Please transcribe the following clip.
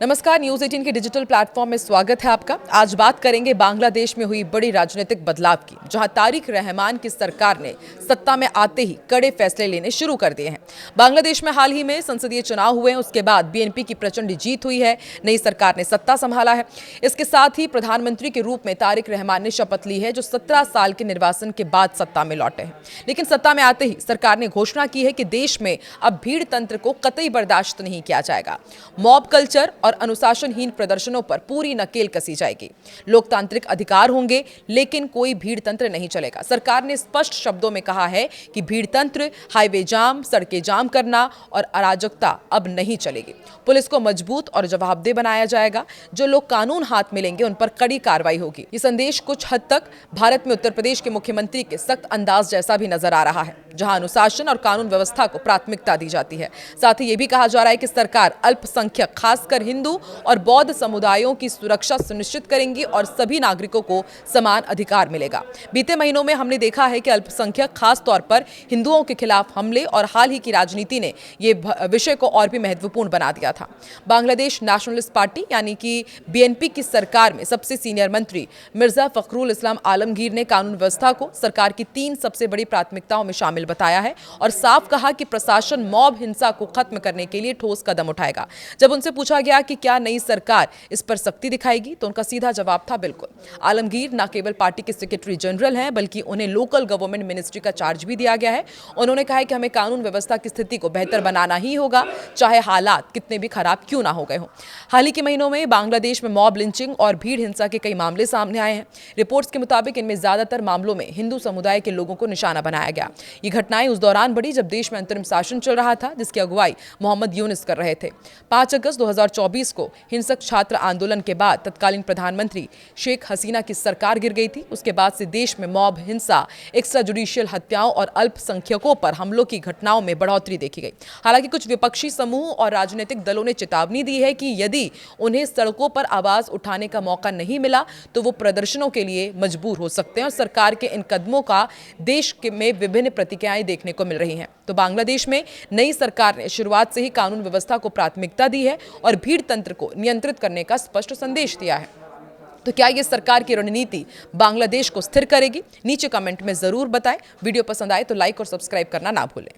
नमस्कार, न्यूज 18 के digital platform में स्वागत है आपका। आज बात करेंगे बांग्लादेश में हुई बड़ी राजनीतिक बदलाव की, जहां तारिक रहमान की सरकार ने सत्ता में आते ही कड़े फैसले लेने शुरू कर दिए हैं। बांग्लादेश में हाल ही में संसदीय चुनाव हुए हैं, उसके बाद बीएनपी की प्रचंड जीत हुई है, नई सरकार ने सत्ता संभाला है। इसके साथ ही प्रधानमंत्री के रूप में तारिक रहमान ने शपथ ली है, जो 17 साल के निर्वासन के बाद सत्ता में लौटे हैं। लेकिन सत्ता में आते ही सरकार ने घोषणा की है कि देश में अब भीड़ तंत्र को कतई बर्दाश्त नहीं किया जाएगा। मॉब कल्चर और अनुशासनहीन प्रदर्शनों पर पूरी नकेल कसी जाएगी। लोकतांत्रिक अधिकार होंगे, लेकिन कोई भीड़ तंत्र नहीं चलेगा। सरकार ने स्पष्ट शब्दों में कहा है कि भीड़ तंत्र, हाईवे जाम, सड़कें जाम करना और अराजकता अब नहीं चलेगी। पुलिस को मजबूत और जवाबदेह बनाया जाएगा। जो लोग कानून हाथ में लेंगे, उन पर कड़ी कार्रवाई होगी। ये संदेश कुछ हद तक भारत में उत्तर प्रदेश के मुख्यमंत्री के सख्त अंदाज जैसा भी नजर आ रहा है, जहां अनुशासन और कानून व्यवस्था को प्राथमिकता दी जाती है। साथ ही ये भी कहा जा रहा है कि सरकार अल्पसंख्यक, खासकर हिंदू और बौद्ध समुदायों की सुरक्षा सुनिश्चित करेंगी और सभी नागरिकों को समान अधिकार मिलेगा। बीते महीनों में हमने देखा है कि अल्पसंख्यक, खास तौर पर हिंदुओं के खिलाफ हमले और हाल ही की राजनीति ने ये विषय को और भी महत्वपूर्ण बना दिया था। बांग्लादेश नेशनलिस्ट पार्टी यानी कि बीएनपी की सरकार में सबसे सीनियर मंत्री मिर्जा फखरुल इस्लाम आलमगीर ने कानून व्यवस्था को सरकार की 3 सबसे बड़ी प्राथमिकताओं में शामिल बताया है और साफ कहा कि प्रशासन मॉब हिंसा को खत्म करने के लिए ठोस कदम उठाएगा। जब उनसे पूछा गया कि क्या नई सरकार इस पर सख्ती दिखाएगी, तो उनका सीधा जवाब था बिल्कुल। आलमगीर न केवल पार्टी के सेक्रेटरी जनरल हैं, बल्कि उन्हें लोकल गवर्नमेंट मिनिस्ट्री का चार्ज भी दिया गया है। उन्होंने कहा है कि हमें कानून व्यवस्था की स्थिति को बेहतर बनाना ही होगा, चाहे हालात कितने भी खराब क्यों ना हो गए हों। हाल ही के महीनों में बांग्लादेश में मॉब लिंचिंग और भीड़ हिंसा के कई मामले सामने आए हैं। रिपोर्ट्स के मुताबिक इनमें ज्यादातर मामलों में हिंदू समुदाय के लोगों को निशाना बनाया गया। ये घटनाएं उस दौरान बढ़ी जब देश में अंतरिम शासन चल रहा था, जिसकी अगुवाई मोहम्मद यूनुस कर रहे थे। 5 अगस्त 2024 को हिंसक छात्र आंदोलन के बाद तत्कालीन प्रधानमंत्री शेख हसीना की सरकार गिर गई थी। उसके बाद से देश में मॉब हिंसा, एक्स्ट्रा जुडिशियल हत्याओं और अल्पसंख्यकों पर हमलों की घटनाओं में बढ़ोतरी देखी गई। हालांकि कुछ विपक्षी समूह और राजनीतिक दलों ने चेतावनी दी है कि यदि उन्हें सड़कों पर आवाज उठाने का मौका नहीं मिला, तो वो प्रदर्शनों के लिए मजबूर हो सकते हैं और सरकार के इन कदमों का देश में विभिन्न प्रतिक्रियाएं देखने को मिल रही हैं। तो बांग्लादेश में नई सरकार ने शुरुआत से ही कानून व्यवस्था को प्राथमिकता दी है और भीड़ तंत्र को नियंत्रित करने का स्पष्ट संदेश दिया है। तो क्या ये सरकार की रणनीति बांग्लादेश को स्थिर करेगी? नीचे कमेंट में जरूर बताएं। वीडियो पसंद आए तो लाइक और सब्सक्राइब करना ना भूलें।